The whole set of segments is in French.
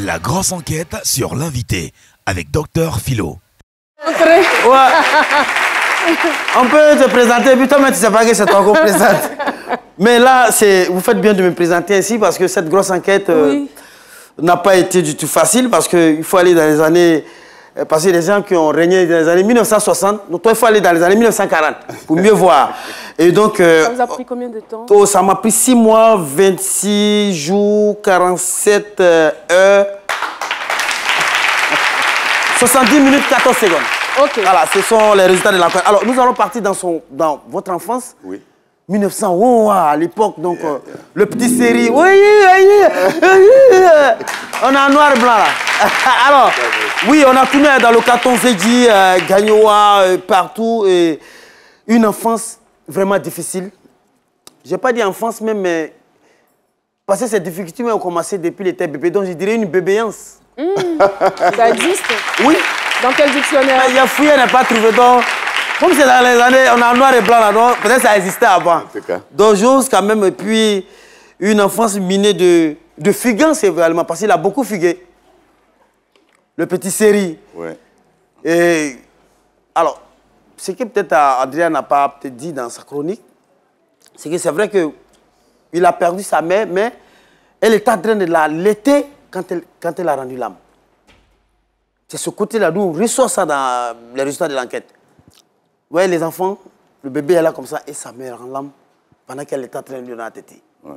La grosse enquête sur l'invité avec Dr Philo. Ouais. On peut te présenter, puis toi-même tu sais pas que c'est toi qu'on présente. Mais là, vous faites bien de me présenter ainsi parce que cette grosse enquête n'a pas été du tout facile parce qu'il faut aller dans les années... Parce que les gens qui ont régné dans les années 1960, donc toi, il faut aller dans les années 1940 pour mieux voir. Et donc... ça vous a pris combien de temps? Oh, ça m'a pris 6 mois, 26 jours, 47 heures, 70 minutes, 14 secondes. Ok. Voilà, ce sont les résultats de l'enquête. Alors, nous allons partir dans votre enfance. Oui. 1900, oh, à l'époque, donc, le petit série. Oui, on est en noir et blanc, là. Alors, oui, on a tourné dans le carton Zedji, Gagnoa, partout. Et une enfance vraiment difficile. Je n'ai pas dit enfance même, mais parce que ces difficultés ont commencé depuis l'été bébé. Donc, je dirais une bébéance. Ça existe? Oui. Dans quel dictionnaire? Il y a fouillé, on n'a pas trouvé. Donc, comme c'est dans les années, on est en noir et blanc là, donc peut-être ça existait avant. Donc j'ose quand même, et puis une enfance minée de fugance également, parce qu'il a beaucoup fugué. Le petit série. Ouais. Et alors, ce que peut-être Adrien n'a pas peut-être dit dans sa chronique, c'est que c'est vrai qu'il a perdu sa mère, mais elle est en train de l'allaiter quand elle a rendu l'âme. C'est ce côté-là, nous ressort ça dans les résultats de l'enquête. Vous voyez les enfants, le bébé est là comme ça et sa mère en l'âme pendant qu'elle est en train de lui donner la tétée. Ouais.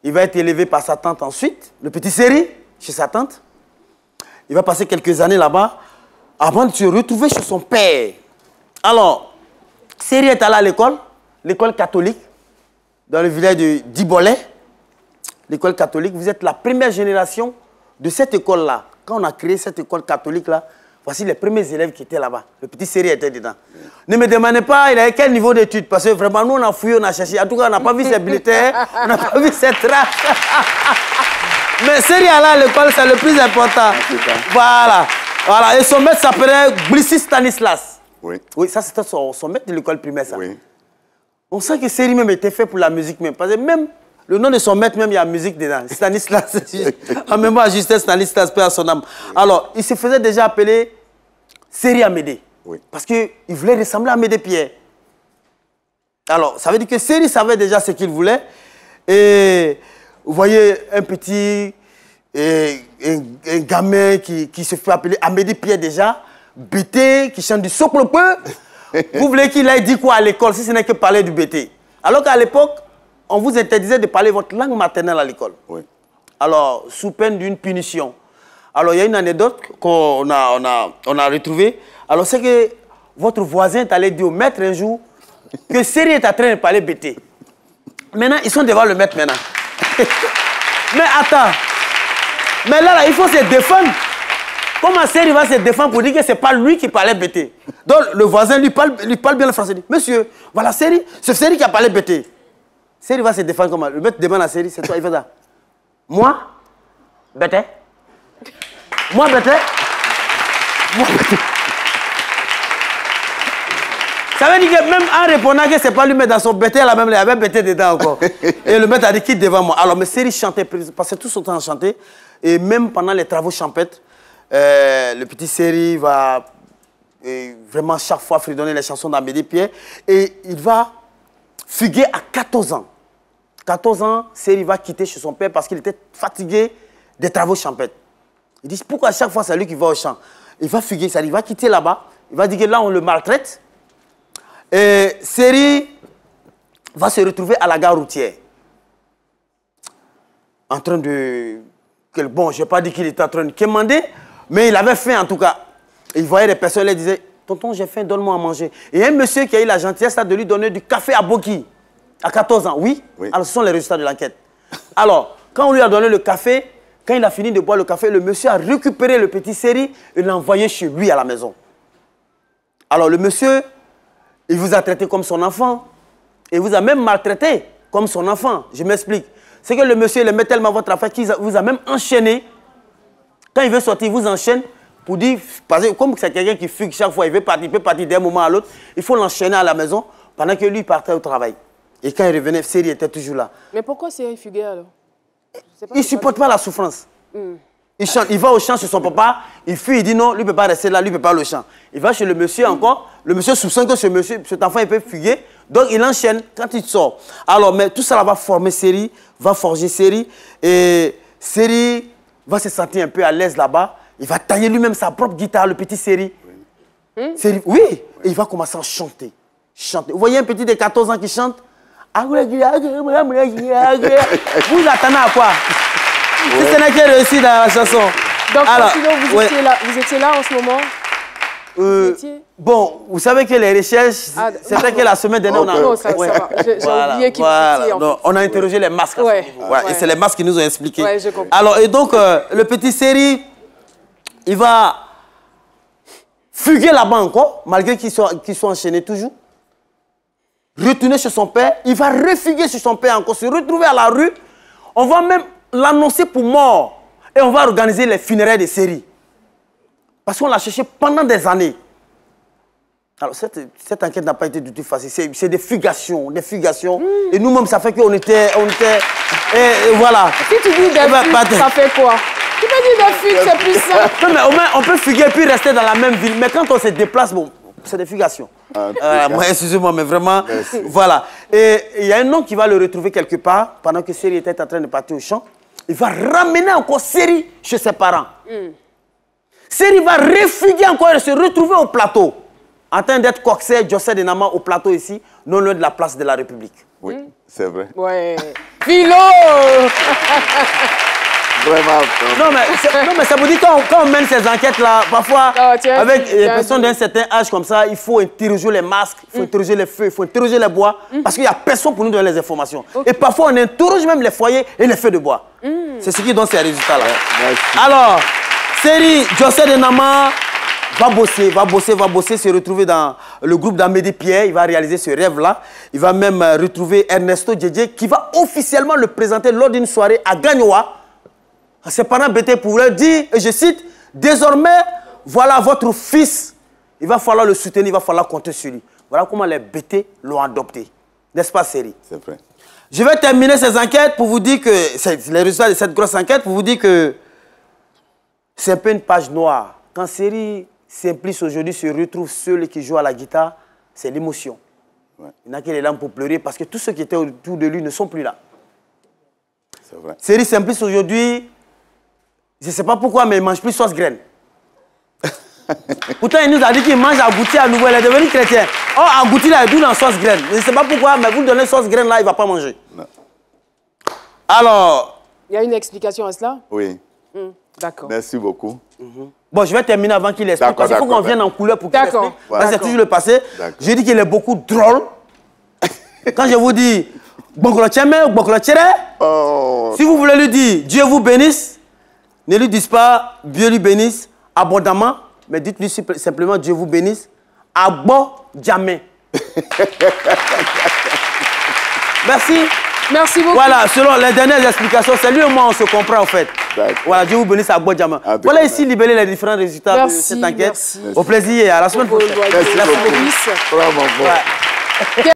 Il va être élevé par sa tante ensuite, le petit série, chez sa tante. Il va passer quelques années là-bas avant de se retrouver chez son père. Alors, Série est allé à l'école catholique, dans le village de Dibolé. L'école catholique, vous êtes la première génération de cette école-là. Quand on a créé cette école catholique-là, voici les premiers élèves qui étaient là-bas. Le petit série était dedans. Ne me demandez pas, il avait quel niveau d'études, parce que vraiment, nous, on a fouillé, on a cherché. En tout cas, on n'a pas vu ses bulletins, on n'a pas vu ses traces. Mais série à l'école, c'est le plus important. Voilà. Voilà. Et son maître s'appelait Blissi Stanislas. Oui. Oui, ça, c'était son maître de l'école primaire, ça. Oui. On sent que série même était fait pour la musique même. Parce que même le nom de son maître, même, il y a musique dedans. Stanislas. En mémoire, Justin Stanislas, paix à son âme. Alors, il se faisait déjà appeler Série Amédée. Oui. Parce qu'il voulait ressembler à Amédée Pierre. Alors, ça veut dire que Série savait déjà ce qu'il voulait. Et vous voyez un petit un gamin qui se fait appeler Amédée Pierre déjà, BT, qui chante du socle peu. Vous voulez qu'il aille dire quoi à l'école si ce n'est que parler du BT? Alors qu'à l'époque, on vous interdisait de parler votre langue maternelle à l'école. Oui. Alors, sous peine d'une punition. Alors, il y a une anecdote qu'on a retrouvée. Alors, c'est que votre voisin est allé dire au maître un jour que Série est en train de parler BT. Maintenant, ils sont devant le maître maintenant. Mais attends. Mais là, il faut se défendre. Comment Série va se défendre pour dire que ce n'est pas lui qui parlait BT? Donc, le voisin lui parle bien le français. Il dit, monsieur, voilà Série, c'est Série qui a parlé BT. Série va se défendre comment? Le maître demande à Série, c'est toi, il fait ça. Moi, Bété. Moi, Bété. Moi, Bété. Ça veut dire que même en répondant que ce n'est pas lui, mais dans son Bété, il y avait Bété dedans encore. Et le maître a dit, quitte devant moi. Alors, mais Série chantait, parce que tout son temps chanter. Et même pendant les travaux champêtres, le petit Série va vraiment chaque fois fredonner les chansons d'Amédée Pierre. Et il va fuguer à 14 ans. 14 ans, Série va quitter chez son père parce qu'il était fatigué des travaux champêtres. Il dit, pourquoi à chaque fois c'est lui qui va au champ? Il va fuguer, il va quitter là-bas. Il va dire que là, on le maltraite. Et Série va se retrouver à la gare routière. En train de... Bon, je n'ai pas dit qu'il était en train de commander, mais il avait faim en tout cas. Il voyait des personnes, il disait, tonton, j'ai faim, donne-moi à manger. Et il y a un monsieur qui a eu la gentillesse de lui donner du café à Boki. À 14 ans, oui. Alors, ce sont les résultats de l'enquête. Alors, quand on lui a donné le café, quand il a fini de boire le café, le monsieur a récupéré le petit Série et l'a envoyé chez lui à la maison. Alors, le monsieur, il vous a traité comme son enfant. Il vous a même maltraité comme son enfant. Je m'explique. C'est que le monsieur, il aimait tellement votre affaire qu'il vous a même enchaîné. Quand il veut sortir, il vous enchaîne pour dire, parce que comme c'est quelqu'un qui fugue chaque fois, il peut partir d'un moment à l'autre, il faut l'enchaîner à la maison pendant que lui partait au travail. Et quand il revenait, Série était toujours là. Mais pourquoi Série fuguait alors? Il ne supporte pas la souffrance. Il chante, il va au champ chez son papa, il fuit, il dit non, lui ne peut pas rester là, lui ne peut pas au champ. Il va chez le monsieur encore, le monsieur soupçonne que cet enfant il peut fuguer, donc il enchaîne quand il sort. Alors, mais tout ça là va former Série, va forger Série, et Série va se sentir un peu à l'aise là-bas, il va tailler lui-même sa propre guitare, le petit Série. Série, oui, et il va commencer à chanter. Vous voyez un petit de 14 ans qui chante? Vous attendez à quoi? Si ce n'est qui réussi dans la chanson. Donc, alors, sinon, vous étiez là en ce moment? Bon, vous savez que les recherches, c'est vrai que la semaine dernière, on a... Non, ça va. J'ai oublié qu'il était en fait. On a interrogé les masques. Et c'est les masques qui nous ont expliqué. Ouais, je comprends. Alors, et donc, le petit Série, il va fuguer là-bas encore, malgré qu'ils soient enchaînés toujours. Retourner chez son père, il va refuguer chez son père encore, se retrouver à la rue. On va même l'annoncer pour mort. Et on va organiser les funérailles de Série. Parce qu'on l'a cherché pendant des années. Alors, cette enquête n'a pas été du tout facile. C'est des fugations, Et nous-mêmes, ça fait qu'on était... Et voilà. Si tu dis des fugues, ça fait quoi? Tu peux dire des fugues, c'est plus ça. Non, mais au moins, on peut fuguer et puis rester dans la même ville. Mais quand on se déplace, bon, c'est des fugations. Excusez-moi, mais vraiment, voilà. Et il y a un homme qui va le retrouver quelque part, pendant que Série était en train de partir au champ. Il va ramener encore Série chez ses parents. Série va refuguer encore et se retrouver au plateau, en train d'être coxé, José de Nama, au plateau ici, non loin de la place de la République. Oui, c'est vrai. Ouais. Philo. Vraiment. Non, mais ça vous dit, quand on mène ces enquêtes-là, parfois, avec les personnes d'un certain âge comme ça, il faut interroger les masques, il faut interroger les feux, il faut interroger les bois, parce qu'il n'y a personne pour nous donner les informations. Et parfois, on interroge même les foyers et les feux de bois. C'est ce qui donne ces résultats-là. Alors, Série, José de Nama va bosser, se retrouver dans le groupe d'Amédée Pierre. Il va réaliser ce rêve-là. Il va même retrouver Ernesto Djedje qui va officiellement le présenter lors d'une soirée à Gagnoa. Ses parents bêtés pour leur dire, et je cite, désormais, voilà votre fils. Il va falloir le soutenir, il va falloir compter sur lui. Voilà comment les bêtés l'ont adopté. N'est-ce pas, Série? C'est vrai. Je vais terminer ces enquêtes pour vous dire que, les résultats de cette grosse enquête, pour vous dire que c'est un peu une page noire. Quand Série Simplice aujourd'hui se retrouve seul et qui joue à la guitare, c'est l'émotion. Ouais. Il n'a que les larmes pour pleurer parce que tous ceux qui étaient autour de lui ne sont plus là. C'est vrai. Série Simplice aujourd'hui, je ne sais pas pourquoi, mais il ne mange plus sauce graine. Pourtant, il nous a dit qu'il mange agouti à nouveau. Il est devenu chrétien. Oh, agouti là, il est dans la sauce graine. Je ne sais pas pourquoi, mais vous lui donnez sauce graine là, il ne va pas manger. Non. Alors... Il y a une explication à cela? Oui. D'accord. Merci beaucoup. Bon, je vais terminer avant qu'il explique. Parce qu'il faut qu'on vienne en couleur pour qu'il explique. Parce que c'est toujours le passé. Je dis qu'il est beaucoup drôle. Quand je vous dis si vous voulez lui dire Dieu vous bénisse, ne lui dites pas Dieu lui bénisse abondamment, mais dites-lui simplement Dieu vous bénisse jamais. Merci. Merci beaucoup. Voilà, selon les dernières explications, c'est lui et moi, on se comprend en fait. Voilà, Dieu vous bénisse à Bodjama. Voilà ici libérer les différents résultats de cette enquête. Merci. Au plaisir et à la semaine prochaine. Merci beaucoup.